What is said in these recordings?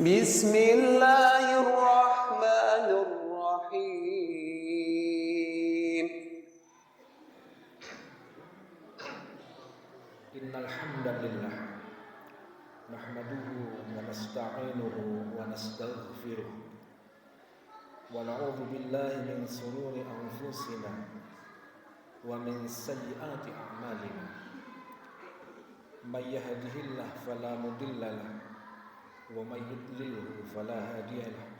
Bismillahirrahmanirrahim. Innal hamdalillah nahmaduhu wa nasta'inuhu wa nastaghfiruh wa na'udzu billahi min shururi anfusina wa min sayyiati a'malina. May yahdihillahu fala mudilla lahu wa may yudlilhu fala hadiya lahu.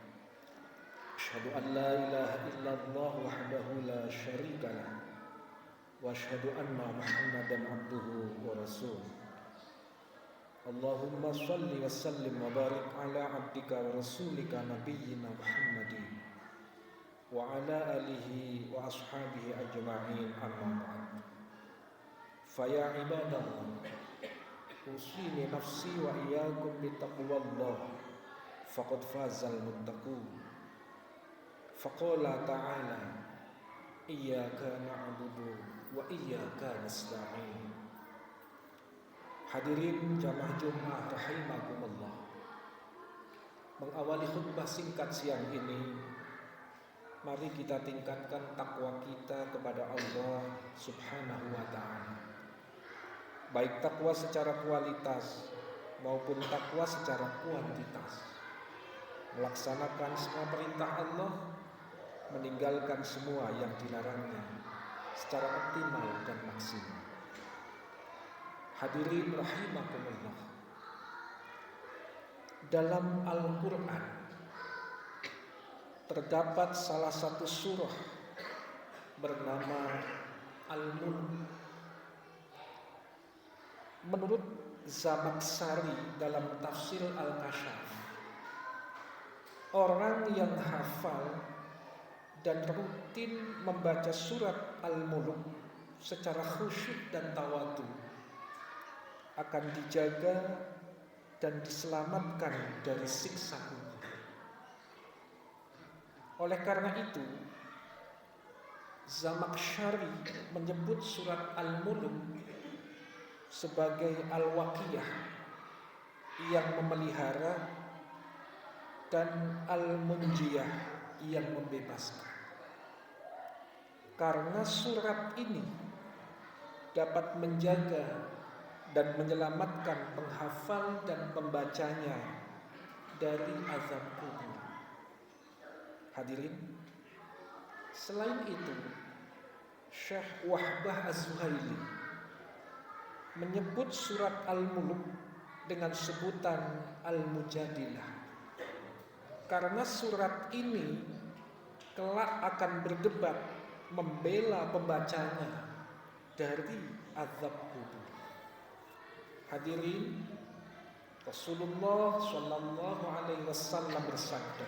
Asyhadu an la ilaha illallah wahdahu la syarika lahu wa asyhadu anna Muhammadan abduhu wa rasuluh. Allahumma shalli wa sallim wa barik ala abdika wa rasulika nabiyyina Muhammadin wa ala alihi wa ashabihi ajma'in, amma ba'd. Fa ya ibadallah, usini nafsi wa iyyakum bi taqwallah faqad fazal muttaqun. Faqala ta'ala iyyaka na'budu wa iyyaka nasta'in. Hadirin jamaah Jumat rahimakumullah, mengawali khutbah singkat siang ini, mari kita tingkatkan takwa kita kepada Allah Subhanahu wa ta'ala, baik takwa secara kualitas maupun takwa secara kuantitas. Melaksanakan semua perintah Allah, meninggalkan semua yang dilarangnya secara optimal dan maksimal. Hadirin rahimakumullah, dalam Al-Quran terdapat salah satu surah bernama Al-Mulk. Menurut Zamakhsyari dalam tafsir Al-Kasyaf, orang yang hafal dan rutin membaca surat Al-Mulk secara khusyuk dan tawadhu akan dijaga dan diselamatkan dari siksa kubur. Oleh karena itu, Zamakhsyari menyebut surat Al-Mulk sebagai Al-Waqiyah yang memelihara dan Al-Munjiyah yang membebaskan. Karena surat ini dapat menjaga dan menyelamatkan penghafal dan pembacanya dari azab kubur. Hadirin, selain itu, Syekh Wahbah Az-Zuhaili menyebut surat Al-Mulk dengan sebutan Al-Mujadilah, karena surat ini kelak akan berdebat membela pembacanya dari azab kubur. Hadirin, Rasulullah sallallahu alaihi wasallam bersabda,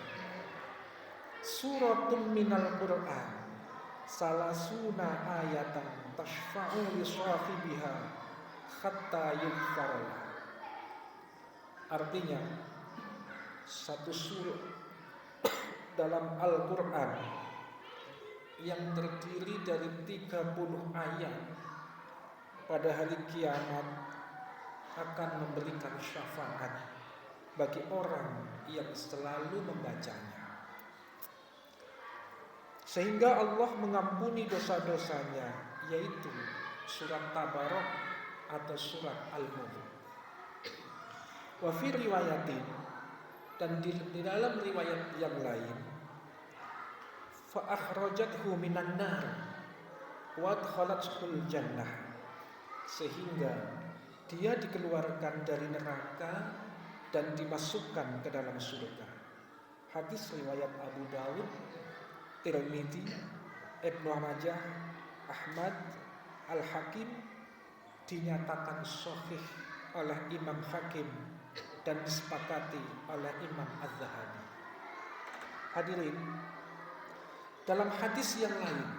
suratun minal Qur'an salasuna ayatan tashfa'u li sahibiha hatta yughfar. Artinya, satu surah dalam Al-Quran yang terdiri dari 30 ayat pada hari kiamat akan memberikan syafaat bagi orang yang selalu membacanya, sehingga Allah mengampuni dosa-dosanya, yaitu surat Tabarak atau surat Al-Mulk. Wa fi riwayatin, dan di dalam riwayat yang lain, fa akhrajathu minan nar wa adkhalathul jannah, sehingga dia dikeluarkan dari neraka dan dimasukkan ke dalam surga. Hadis riwayat Abu Dawud, Tirmidzi, Ibnu Majah, Ahmad, Al-Hakim, dinyatakan sahih oleh Imam Hakim dan disepakati oleh Imam Az-Zahabi. Hadirin, dalam hadis yang lain,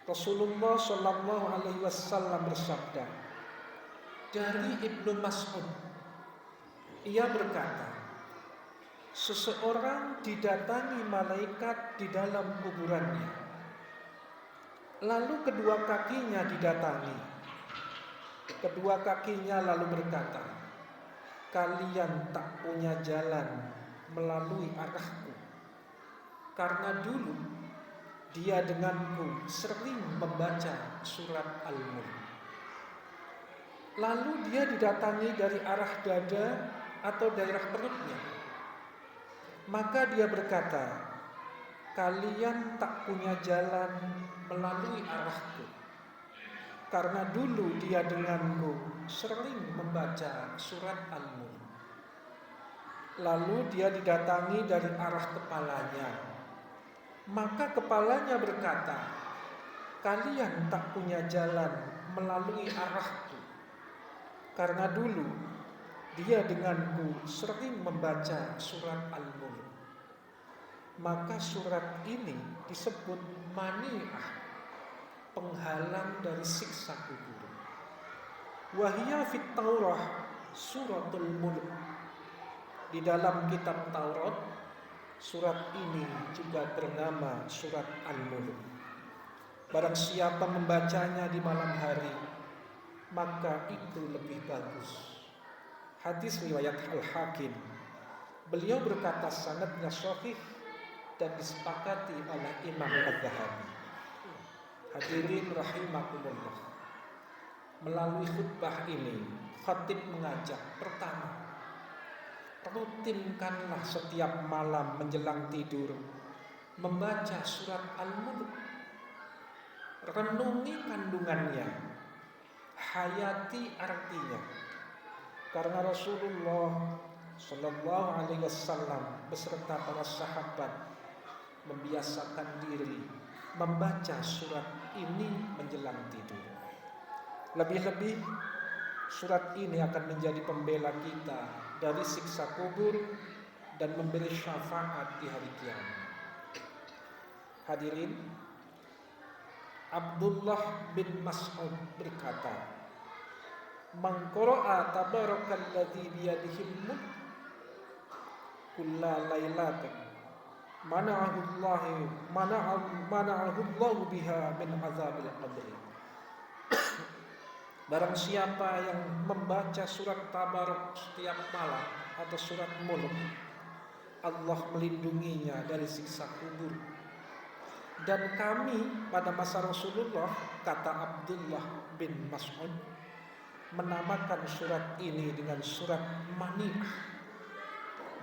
Rasulullah sallallahu alaihi wasallam bersabda dari Ibnu Mas'ud, ia berkata, seseorang didatangi malaikat di dalam kuburannya, lalu kedua kakinya didatangi. Kedua kakinya lalu berkata, kalian tak punya jalan melalui arahku, karena dulu dia denganku sering membaca surat Al-Mulk. Lalu dia didatangi dari arah dada atau daerah perutnya. Maka dia berkata, kalian tak punya jalan melalui arahku, karena dulu dia denganku sering membaca surat Al-Mulk. Lalu dia didatangi dari arah kepalanya. Maka kepalanya berkata, kalian tak punya jalan melalui arahku, karena dulu dia denganku sering membaca surat Al-Mulk. Maka surat ini disebut mani'ah, penghalang dari siksa kubur. Wahia fit Taurah suratul Mulk. Di dalam kitab Taurat, surat ini juga bernama surat Al-Mulk. Barang siapa membacanya di malam hari, maka itu lebih bagus. Hadis riwayat Al-Hakim. Beliau berkata sanadnya sahih dan disepakati oleh Imam Al-Zahabi. Hadirin rahimakumullah. Melalui khutbah ini, khatib mengajak, pertama, rutinkanlah setiap malam menjelang tidur membaca surat Al-Mulk. Renungi kandungannya, hayati artinya. Karena Rasulullah Sallallahu Alaihi Wasallam beserta para sahabat membiasakan diri membaca surat ini menjelang tidur. Lebih-lebih surat ini akan menjadi pembela kita dari siksa kubur dan memberi syafaat di hari kiamat. Hadirin, Abdullah bin Mas'ud berkata, "Man qara'a tabarakalladzi biyadihil mulk kulla lailatin mana'ahu Allah biha min azabil qabr." Barang siapa yang membaca surat Tabarak setiap malam atau surat Mulk, Allah melindunginya dari siksa kubur. Dan kami pada masa Rasulullah, kata Abdullah bin Mas'ud, menamakan surat ini dengan surat Mani'ah,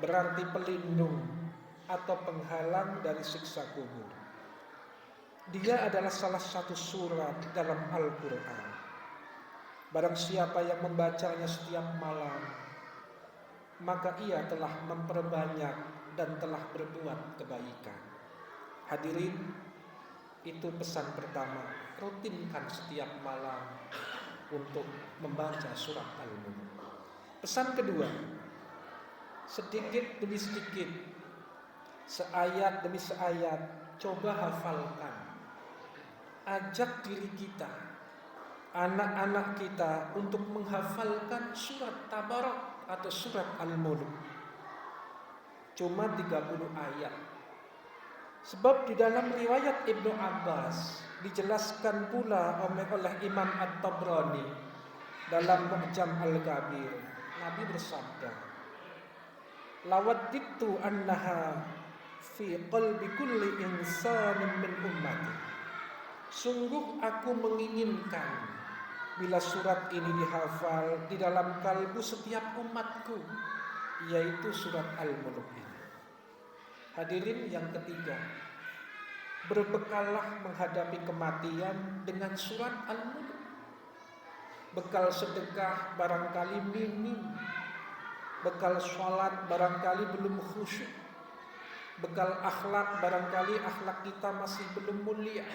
berarti pelindung atau penghalang dari siksa kubur. Dia adalah salah satu surat dalam Al-Quran. Barang siapa yang membacanya setiap malam, maka ia telah memperbanyak dan telah berbuat kebaikan. Hadirin, itu pesan pertama, rutinkan setiap malam untuk membaca surat Al-Mulk. Pesan kedua, sedikit demi sedikit, seayat demi seayat, coba hafalkan. Ajak diri kita, anak-anak kita untuk menghafalkan surat Tabarak atau surat Al-Mulk. Cuma 30 ayat. Sebab di dalam riwayat Ibnu Abbas dijelaskan pula oleh Imam At-Tabrani dalam Mu'jam Al-Kabir, Nabi bersabda, "Lawadditu annaha fi qalbi kulli insanin min ummati." Sungguh aku menginginkan bila surat ini dihafal di dalam kalbu setiap umatku, yaitu surat Al-Mulk ini. Hadirin, yang ketiga, berbekallah menghadapi kematian dengan surat Al-Mulk. Bekal sedekah barangkali minim, bekal sholat barangkali belum khusyuk, bekal akhlak barangkali akhlak kita masih belum mulia,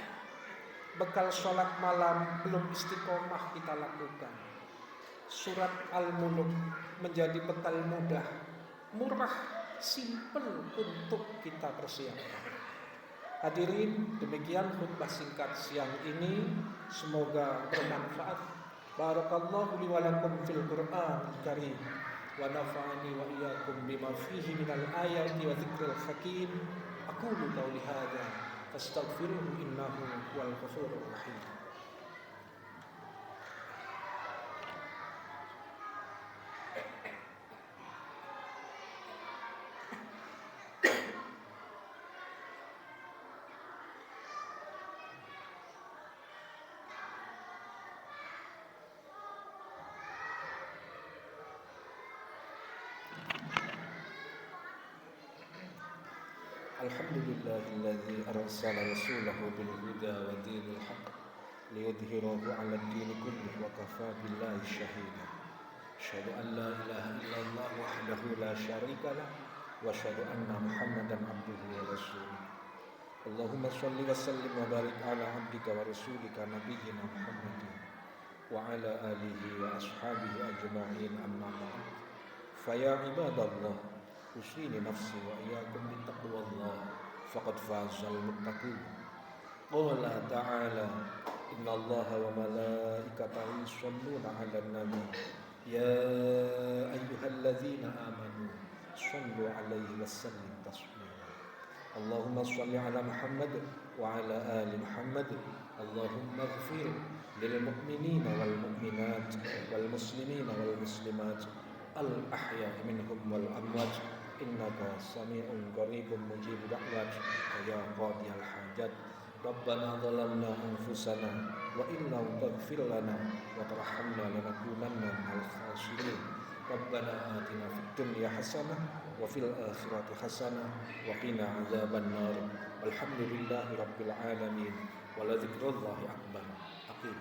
bekal sholat malam belum istiqomah kita lakukan. Surat Al-Mulk menjadi bekal mudah, murah, simple untuk kita persiapkan. Hadirin, demikian khutbah singkat siang ini, semoga bermanfaat. Barakallahu li wa lakum fil Qur'an karim wa nafa'ani wa iyyakum bima fihi minal ayati wa dzikril hakim. Aqulu qawli hadza fastaghfiruhu innahu huwal ghafurur rahim. Alhamdulillahilladzi arsala rasulahu bil huda wa dinil haqq liyudhhirahu 'ala ad-din kullihi wa kafaa billahi shahida. Asyhadu an la ilaha illallah wahdahu la syarika lah wa asyhadu anna Muhammadan abduhu wa rasuluh. Allahumma shalli wa sallim wa barik ala abdika wa rasulika nabiyyina Muhammadin wa ala alihi wa ashabihi ajma'in, amma ba'd. Fa ya ibadallah, usini nafsi wa iyyakum bi taqwallah faqad fazal muttaqin. Qala ta'ala, inna allaha wa malaikatahu yusholluna 'alan nabi ya ayyuhalladzina amanu shallu 'alaihi wa sallimu taslima. Allahumma shalli 'ala Muhammad wa 'ala ali Muhammad. Allahumma ighfir lil mu'minina wal mu'minat wal muslimina wal muslimat al ahya'i minhum wal amwat innaka sami'un qaribun mujib da'wat ya qadiyal hajat. Rabbana zalamna anfusana wa in lam taghfir lana wa tarhamna lanakunanna minal khasirin. Rabbana atina fid dunya hasanah wa fil akhirati hasanah wa qina adzabannar. Alhamdulillahi rabbil alamin wa la dzikrullahi akbar. Aqim.